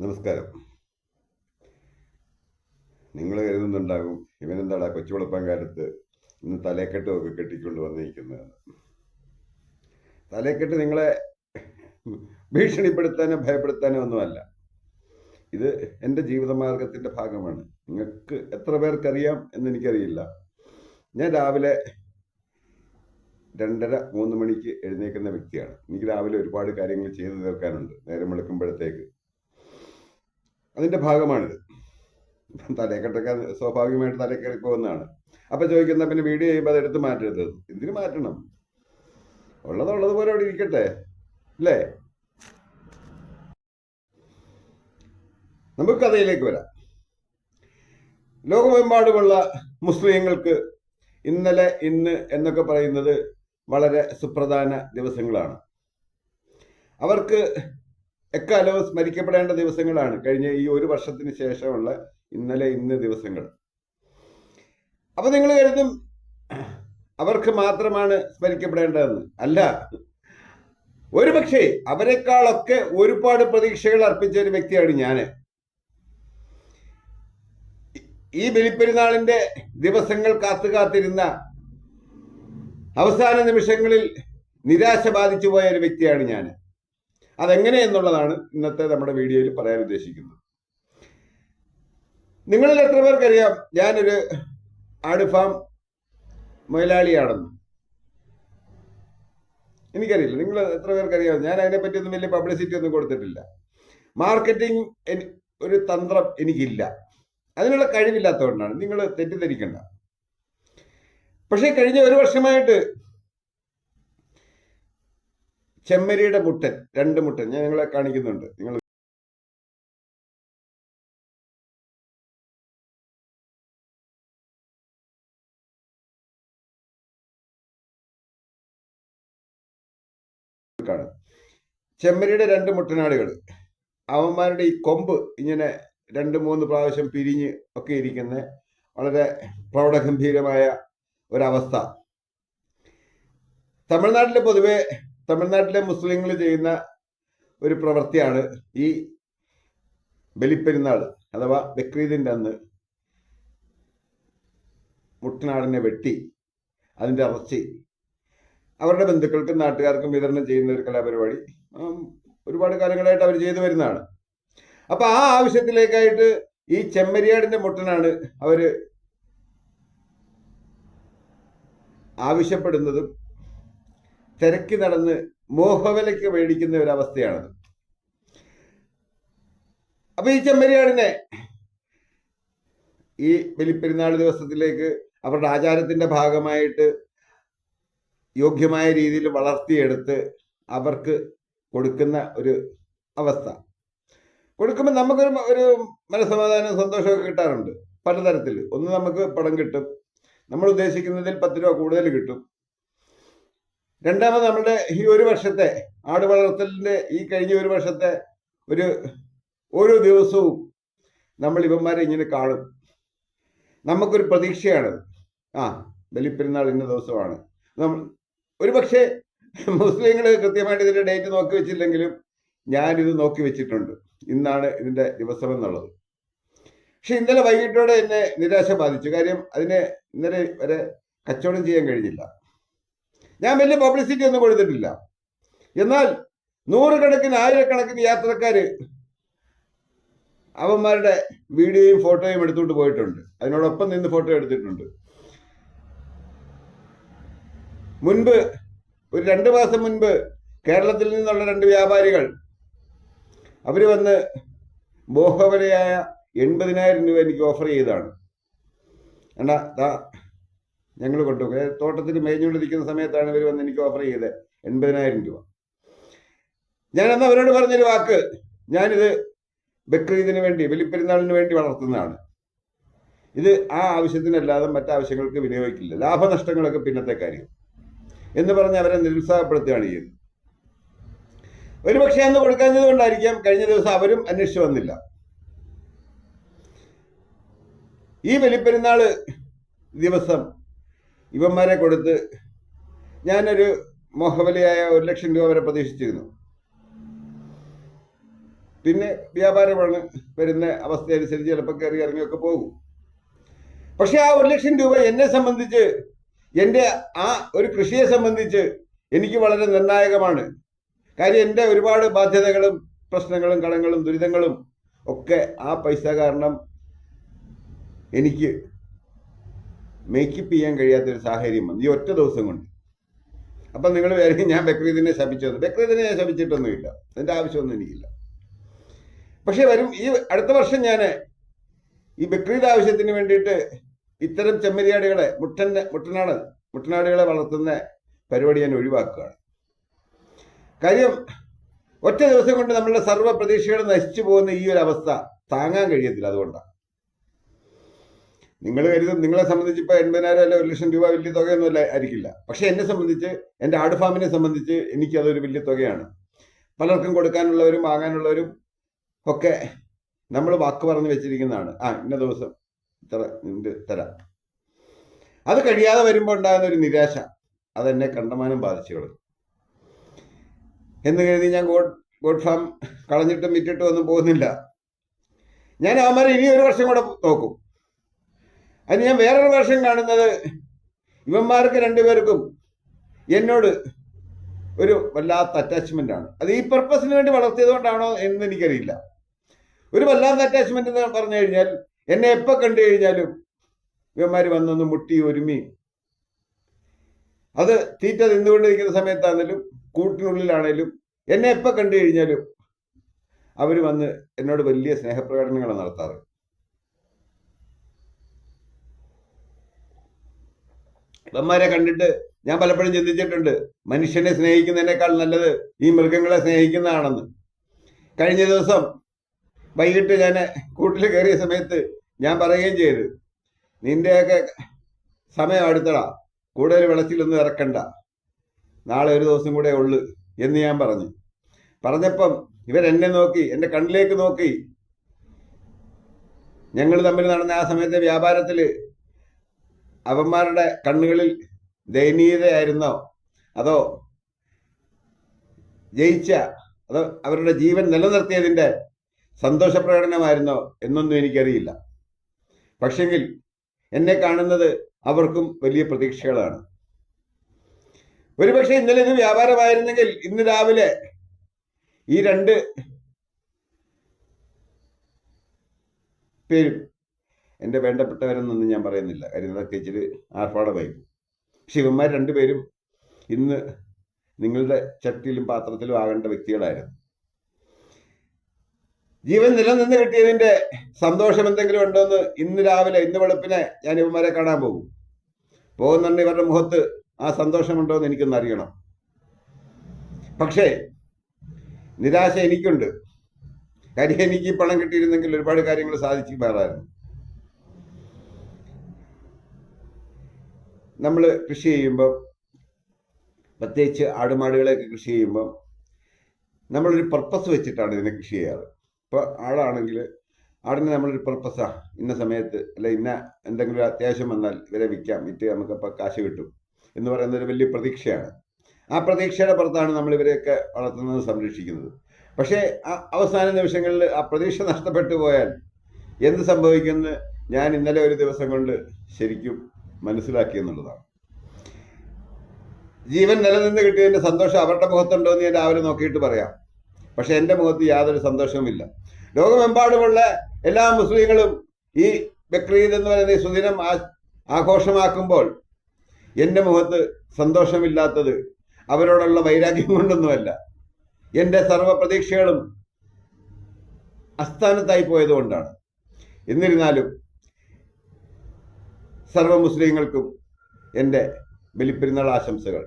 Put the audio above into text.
നമസ്കാരം. നിങ്ങൾ കരുതുന്നുണ്ടാകും ഇവനെന്താടാ കൊച്ചുവെളുപ്പംകാലത്ത് ഇന്ന് തലേക്കെട്ടുമൊക്കെ കെട്ടിക്കൊണ്ട് വന്നിരിക്കുന്നതാണ്. തലേക്കെട്ട് നിങ്ങളെ ഭീഷണിപ്പെടുത്താനോ ഭയപ്പെടുത്താനോ ഒന്നുമല്ല. ഇത് എൻ്റെ ജീവിതമാർഗത്തിൻ്റെ ഭാഗമാണ്. നിങ്ങൾക്ക് എത്ര പേർക്കറിയാം എന്നെനിക്കറിയില്ല. ഞാൻ രാവിലെ 2:30-3 മണിക്ക് എഴുന്നേൽക്കുന്ന വ്യക്തിയാണ്. എനിക്ക് രാവിലെ ഒരുപാട് കാര്യങ്ങൾ ചെയ്തു തീർക്കാനുണ്ട്. നേരം വെളുക്കുമ്പോഴത്തേക്ക് അതിൻ്റെ ഭാഗമാണിത്. തലക്കെട്ടൊക്കെ സ്വാഭാവികമായിട്ട് തലക്കറി പോകുന്നതാണ്. അപ്പം ചോദിക്കുന്ന പിന്നെ വീഡിയോ ചെയ്യുമ്പോൾ അതെടുത്ത് മാറ്റരുത്. എന്തിനു മാറ്റണം? ഉള്ളതുപോലെ അവിടെ ഇരിക്കട്ടെ, അല്ലേ? നമുക്ക് കഥയിലേക്ക് വരാം. ലോകമെമ്പാടുമുള്ള മുസ്ലിങ്ങൾക്ക് ഇന്നലെ, ഇന്ന് എന്നൊക്കെ പറയുന്നത് വളരെ സുപ്രധാന ദിവസങ്ങളാണ്. അവർക്ക് എക്കാലവും സ്മരിക്കപ്പെടേണ്ട ദിവസങ്ങളാണ് കഴിഞ്ഞ ഈ ഒരു വർഷത്തിന് ശേഷമുള്ള ഇന്നലെ, ഇന്ന് ദിവസങ്ങൾ. അപ്പൊ നിങ്ങൾ കരുതും അവർക്ക് മാത്രമാണ് സ്മരിക്കപ്പെടേണ്ടതെന്ന്. അല്ല, ഒരുപക്ഷെ അവരെക്കാളൊക്കെ ഒരുപാട് പ്രതീക്ഷകൾ അർപ്പിച്ച ഒരു വ്യക്തിയാണ് ഞാൻ. ഈ ബലിപ്പെരുന്നാളിന്റെ ദിവസങ്ങൾ കാത്തിരുന്ന അവസാന നിമിഷങ്ങളിൽ നിരാശ ബാധിച്ചു പോയ ഒരു വ്യക്തിയാണ് ഞാൻ. അതെങ്ങനെ എന്നുള്ളതാണ് ഇന്നത്തെ നമ്മുടെ വീഡിയോയിൽ പറയാൻ ഉദ്ദേശിക്കുന്നത്. നിങ്ങളിൽ എത്ര പേർക്കറിയാം ഞാനൊരു ആട് ഫാം മുതലാളിയാണെന്ന്? എനിക്കറിയില്ല. നിങ്ങൾ എത്ര പേർക്കറിയാം? ഞാൻ അതിനെപ്പറ്റി ഒന്നും വലിയ പബ്ലിസിറ്റി ഒന്നും കൊടുത്തിട്ടില്ല. മാർക്കറ്റിംഗ് ഒരു തന്ത്രം എനിക്കില്ല. അതിനുള്ള കഴിവില്ലാത്തതുകൊണ്ടാണ്. നിങ്ങൾ തെറ്റിദ്ധരിക്കണ്ട. പക്ഷെ കഴിഞ്ഞ ഒരു വർഷമായിട്ട് ചെമ്മരിയുടെ മുട്ടൻ, 2 മുട്ടൻ ഞാൻ നിങ്ങളെ കാണിക്കുന്നുണ്ട്. നിങ്ങൾ കാണും. ചെമ്മരിയുടെ 2 മുട്ടനാടുകൾ. അവന്മാരുടെ ഈ കൊമ്പ് ഇങ്ങനെ 2-3 പ്രാവശ്യം പിരിഞ്ഞ് ഒക്കെ ഇരിക്കുന്ന വളരെ പ്രൗഢഗംഭീരമായ ഒരവസ്ഥ. തമിഴ്നാട്ടിലെ മുസ്ലിങ്ങൾ ചെയ്യുന്ന ഒരു പ്രവൃത്തിയാണ് ഈ ബലിപ്പെരുന്നാൾ അഥവാ ബക്രീദിൻ്റെ അന്ന് മുട്ടനാടിനെ വെട്ടി അതിൻ്റെ ഇറച്ചി അവരുടെ ബന്ധുക്കൾക്കും നാട്ടുകാർക്കും വിതരണം ചെയ്യുന്ന ഒരു കലാപരിപാടി ഒരുപാട് കാലങ്ങളായിട്ട് അവർ ചെയ്തു വരുന്നതാണ്. അപ്പൊ ആ ആവശ്യത്തിലേക്കായിട്ട് ഈ ചെമ്മരിയാടിന്റെ മുട്ടനാണ് അവര് ആവശ്യപ്പെടുന്നതും തിരക്കി നടന്ന് മോഹവിലയ്ക്ക് മേടിക്കുന്ന ഒരവസ്ഥയാണത്. അപ്പൊ ഈ ചെമ്മരിയാടിനെ ഈ ബലിപ്പെരുന്നാൾ ദിവസത്തിലേക്ക് അവരുടെ ആചാരത്തിന്റെ ഭാഗമായിട്ട് യോഗ്യമായ രീതിയിൽ വളർത്തിയെടുത്ത് അവർക്ക് കൊടുക്കുന്ന ഒരു അവസ്ഥ. കൊടുക്കുമ്പോൾ നമുക്കൊരു മനസ്സമാധാനം, സന്തോഷമൊക്കെ കിട്ടാറുണ്ട് പലതരത്തിൽ. ഒന്ന്, നമുക്ക് പണം കിട്ടും, നമ്മൾ ഉദ്ദേശിക്കുന്നതിൽ 10 രൂപ കൂടുതൽ കിട്ടും. രണ്ടാമത്, നമ്മുടെ ഈ ഒരു വർഷത്തെ ആട് വളർത്തലിന്റെ ഈ കഴിഞ്ഞ ഒരു വർഷത്തെ ഓരോ ദിവസവും നമ്മൾ ഇവന്മാരെ ഇങ്ങനെ കാണും. നമുക്കൊരു പ്രതീക്ഷയാണ്. ബലിപ്പെരുന്നാൾ ഇന്ന ദിവസമാണ്. ഒരു പക്ഷേ മുസ്ലിങ്ങൾ കൃത്യമായിട്ട് ഇതിന്റെ ഡേറ്റ് നോക്കി വെച്ചില്ലെങ്കിലും ഞാനിത് നോക്കി വെച്ചിട്ടുണ്ട്. ഇന്നാണ് ഇതിന്റെ ദിവസം എന്നുള്ളത്. പക്ഷെ ഇന്നലെ വൈകിട്ടോടെ എന്നെ നിരാശ ബാധിച്ചു. കാര്യം ഇന്നലെ വരെ കച്ചവടം ചെയ്യാൻ കഴിഞ്ഞില്ല. ഞാൻ വലിയ പബ്ലിസിറ്റി ഒന്നും കൊടുത്തിട്ടില്ല. എന്നാൽ 100 ആയിരക്കണക്കിന് യാത്രക്കാര് അവന്മാരുടെ വീഡിയോയും ഫോട്ടോയും എടുത്തുകൊണ്ട് പോയിട്ടുണ്ട്. അതിനോടൊപ്പം നിന്ന് ഫോട്ടോ എടുത്തിട്ടുണ്ട്. മുൻപ് ഒരു 2 മാസം മുൻപ് കേരളത്തിൽ നിന്നുള്ള 2 വ്യാപാരികൾ അവര് വന്ന് മോഹവിലയായ 80,000 രൂപ എനിക്ക് ഓഫർ ചെയ്തതാണ്. ഞങ്ങൾ കൊണ്ടുപോയി തോട്ടത്തിൽ മേഞ്ഞുകൊണ്ടിരിക്കുന്ന സമയത്താണ് ഇവർ വന്ന് എനിക്ക് ഓഫർ ചെയ്തത് 80,000 രൂപ. ഞാനന്ന് അവരോട് പറഞ്ഞൊരു വാക്ക്, ഞാനിത് ബക്രീദിന് വേണ്ടി, ബലിപ്പെരുന്നാളിന് വേണ്ടി വളർത്തുന്നതാണ്. ഇത് ആ ആവശ്യത്തിനല്ലാതെ മറ്റാവശ്യങ്ങൾക്ക് വിനിയോഗിക്കില്ല. ലാഭനഷ്ടങ്ങളൊക്കെ പിന്നത്തെ കാര്യം എന്ന് പറഞ്ഞ് അവരെ നിരുത്സാഹപ്പെടുത്തുകയാണ് ചെയ്യുന്നത്. ഒരുപക്ഷെ അന്ന് കൊടുക്കാഞ്ഞത് കൊണ്ടായിരിക്കാം കഴിഞ്ഞ ദിവസം അവരും അന്വേഷിച്ചു വന്നില്ല. ഈ ബലിപ്പെരുന്നാള് ദിവസം ഇവന്മാരെ കൊടുത്ത് ഞാനൊരു മോഹവിലയായ 1 ലക്ഷം രൂപ വരെ പ്രതീക്ഷിച്ചിരുന്നു. പിന്നെ വ്യാപാരമാണ് വരുന്ന അവസ്ഥയനുസരിച്ച് ചിലപ്പോൾ കയറി ഇറങ്ങിയൊക്കെ പോകും. പക്ഷെ ആ 1,00,000 രൂപ എന്നെ സംബന്ധിച്ച്, എൻ്റെ ആ ഒരു കൃഷിയെ സംബന്ധിച്ച് എനിക്ക് വളരെ നിർണായകമാണ്. കാര്യം എൻ്റെ ഒരുപാട് ബാധ്യതകളും പ്രശ്നങ്ങളും കടങ്ങളും ദുരിതങ്ങളും ഒക്കെ ആ പൈസ കാരണം എനിക്ക് മേക്കപ്പ് ചെയ്യാൻ കഴിയാത്തൊരു സാഹചര്യം വന്നു ഈ ഒറ്റ ദിവസം കൊണ്ട്. അപ്പം നിങ്ങൾ വിചാരിക്കും ഞാൻ ബക്രീദിനെ ശപിച്ചത്. ബക്രീദിനെ ഞാൻ ശപിച്ചിട്ടൊന്നുമില്ല, അതിൻ്റെ ആവശ്യമൊന്നും എനിക്കില്ല. പക്ഷെ ഈ അടുത്ത വർഷം ഞാൻ ഈ ബക്രീദ് ആവശ്യത്തിന് വേണ്ടിയിട്ട് ഇത്തരം ചെമ്മരിയാടുകളെ, മുട്ടനാടുകളെ വളർത്തുന്ന പരിപാടി ഞാൻ ഒഴിവാക്കുകയാണ്. കാര്യം ഒറ്റ ദിവസം കൊണ്ട് നമ്മളുടെ സർവ്വ പ്രതീക്ഷകൾ നശിച്ചു പോകുന്ന ഈ ഒരു അവസ്ഥ താങ്ങാൻ കഴിയത്തില്ല. അതുകൊണ്ടാണ് നിങ്ങൾ കരുതും നിങ്ങളെ സംബന്ധിച്ച് ഇപ്പോൾ 80,000 അല്ല 1,00,000 രൂപ വലിയ തുകയൊന്നും ആയിരിക്കില്ല. പക്ഷെ എന്നെ സംബന്ധിച്ച്, എൻ്റെ ആട് ഫാമിനെ സംബന്ധിച്ച് എനിക്കതൊരു വലിയ തുകയാണ്. പലർക്കും കൊടുക്കാനുള്ളവരും വാങ്ങാനുള്ളവരും ഒക്കെ നമ്മൾ വാക്ക് പറഞ്ഞ് വെച്ചിരിക്കുന്നതാണ്. ഇന്ന ദിവസം ഇത്ര തരാം. അത് കഴിയാതെ വരുമ്പോൾ ഉണ്ടാകുന്ന ഒരു നിരാശ അതെന്നെ കണ്ടമാനം ബാധിച്ചു കളഞ്ഞു. എന്ന് കരുതി ഞാൻ ഗോഡ് ഫാം കളഞ്ഞിട്ടും വിറ്റിട്ടും ഒന്നും പോകുന്നില്ല. ഞാൻ അവന്മാരെ ഇനി ഒരു വർഷം കൂടെ നോക്കും. അതിന് ഞാൻ വേറൊരു വർഷം കാണുന്നത്, ഇവന്മാർക്ക് രണ്ടുപേർക്കും എന്നോട് ഒരു വല്ലാത്ത അറ്റാച്ച്മെന്റ് ആണ്. അത് ഈ പർപ്പസിന് വേണ്ടി വളർത്തിയത് കൊണ്ടാണോ എന്ന് എനിക്കറിയില്ല. ഒരു വല്ലാത്ത അറ്റാച്ച്മെന്റ് എന്ന് പറഞ്ഞു കഴിഞ്ഞാൽ, എന്നെ എപ്പോൾ കണ്ടു കഴിഞ്ഞാലും ഇവന്മാർ വന്നൊന്ന് മുട്ടി ഒരുമി, അത് തീറ്റ നിന്നുകൊണ്ടിരിക്കുന്ന സമയത്താണെങ്കിലും കൂട്ടിനുള്ളിലാണേലും എന്നെ എപ്പോൾ കണ്ടു കഴിഞ്ഞാലും അവർ വന്ന് എന്നോട് വലിയ സ്നേഹപ്രകടനങ്ങളാണ് നടത്താറ്. ഇവന്മാരെ കണ്ടിട്ട് ഞാൻ പലപ്പോഴും ചിന്തിച്ചിട്ടുണ്ട്, മനുഷ്യനെ സ്നേഹിക്കുന്നതിനേക്കാൾ നല്ലത് ഈ മൃഗങ്ങളെ സ്നേഹിക്കുന്നതാണെന്ന്. കഴിഞ്ഞ ദിവസം വൈകിട്ട് ഞാൻ കൂട്ടിൽ കയറിയ സമയത്ത് ഞാൻ പറയുകയും ചെയ്തു, നിന്റെയൊക്കെ സമയം അടുത്തടാ, കൂടുതൽ വെള്ളത്തിലൊന്നും ഇറക്കണ്ട, നാളെ ഒരു ദിവസം കൂടെ ഉള്ളു എന്ന് ഞാൻ പറഞ്ഞപ്പം ഇവരെന്നെ നോക്കി, എൻ്റെ കണ്ണിലേക്ക് നോക്കി. ഞങ്ങൾ തമ്മിൽ നടന്ന ആ സമയത്തെ വ്യാപാരത്തിൽ അവന്മാരുടെ കണ്ണുകളിൽ ദയനീയതയായിരുന്നോ, അതോ അതോ അവരുടെ ജീവൻ നിലനിർത്തിയതിൻ്റെ സന്തോഷപ്രകടനമായിരുന്നോ എന്നൊന്നും എനിക്കറിയില്ല. പക്ഷെങ്കിൽ എന്നെ കാണുന്നത് അവർക്കും വലിയ പ്രതീക്ഷകളാണ്. ഒരുപക്ഷെ ഇന്നലെ ഇത് വ്യാപാരമായിരുന്നെങ്കിൽ ഇന്ന് രാവിലെ ഈ 2 പേരും, എൻ്റെ വേണ്ടപ്പെട്ടവരെന്നൊന്നും ഞാൻ പറയുന്നില്ല, കാര്യം അതൊക്കെ ഇച്ചിരി ആർഭാടമായി. പക്ഷെ ഇവന്മാർ 2 പേരും ഇന്ന് നിങ്ങളുടെ ചട്ടിയിലും പാത്രത്തിലും ആകേണ്ട വ്യക്തികളായിരുന്നു. ജീവൻ നിലനിന്ന് കിട്ടിയതിൻ്റെ സന്തോഷം എന്തെങ്കിലും ഉണ്ടോയെന്ന് ഇന്ന് രാവിലെ, ഇന്ന് വെളുപ്പിനെ ഞാൻ ഇവന്മാരെ കാണാൻ പോകുന്നുണ്ട്. ഇവരുടെ മുഖത്ത് ആ സന്തോഷമുണ്ടോ എന്ന് എനിക്കൊന്ന് അറിയണം. പക്ഷേ നിരാശ എനിക്കുണ്ട്. കാര്യം എനിക്ക് ഈ പണം കിട്ടിയിരുന്നെങ്കിൽ ഒരുപാട് കാര്യങ്ങൾ സാധിച്ചു മാറായിരുന്നു. നമ്മൾ കൃഷി ചെയ്യുമ്പം, പ്രത്യേകിച്ച് ആടുമാടുകളെയൊക്കെ കൃഷി ചെയ്യുമ്പം നമ്മളൊരു പർപ്പസ് വെച്ചിട്ടാണ് ഇതിനെ കൃഷി ചെയ്യാറ്. ഇപ്പോൾ ആടാണെങ്കിൽ ആടിന് നമ്മളൊരു പർപ്പസാണ്, ഇന്ന സമയത്ത് അല്ല ഇന്ന എന്തെങ്കിലും ഒരു അത്യാവശ്യം വന്നാൽ ഇവരെ വിറ്റ് നമുക്കപ്പോൾ കാശ് കിട്ടും എന്ന് പറയുന്നൊരു വലിയ പ്രതീക്ഷയാണ്. ആ പ്രതീക്ഷയുടെ പുറത്താണ് നമ്മൾ ഇവരെയൊക്കെ വളർത്തുന്നത്, സംരക്ഷിക്കുന്നത്. പക്ഷേ അവസാന നിമിഷങ്ങളിൽ ആ പ്രതീക്ഷ നഷ്ടപ്പെട്ടു പോയാൽ എന്ത് സംഭവിക്കുമെന്ന് ഞാൻ ഇന്നലെ ഒരു ദിവസം കൊണ്ട് ശരിക്കും മനസ്സിലാക്കി എന്നുള്ളതാണ്. ജീവൻ നിലനിന്ന് കിട്ടിയതിൻ്റെ സന്തോഷം അവരുടെ മുഖത്തുണ്ടോ എന്ന് ഞാൻ രാവിലെ നോക്കിയിട്ട് പറയാം. പക്ഷെ എൻ്റെ മുഖത്ത് യാതൊരു സന്തോഷവുമില്ല. ലോകമെമ്പാടുമുള്ള എല്ലാ മുസ്ലിങ്ങളും ഈ ബക്രീദ് എന്ന് പറയുന്ന ഈ സുദിനം ആഘോഷമാക്കുമ്പോൾ എൻ്റെ മുഖത്ത് സന്തോഷമില്ലാത്തത് അവരോടുള്ള വൈരാഗ്യം കൊണ്ടൊന്നുമല്ല, എൻ്റെ സർവ്വ പ്രതീക്ഷകളും അസ്ഥാനത്തായി പോയതുകൊണ്ടാണ്. എന്നിരുന്നാലും സർവ്വ മുസ്ലിങ്ങൾക്കും എൻ്റെ ബലിപ്പെരുന്നാൾ ആശംസകൾ.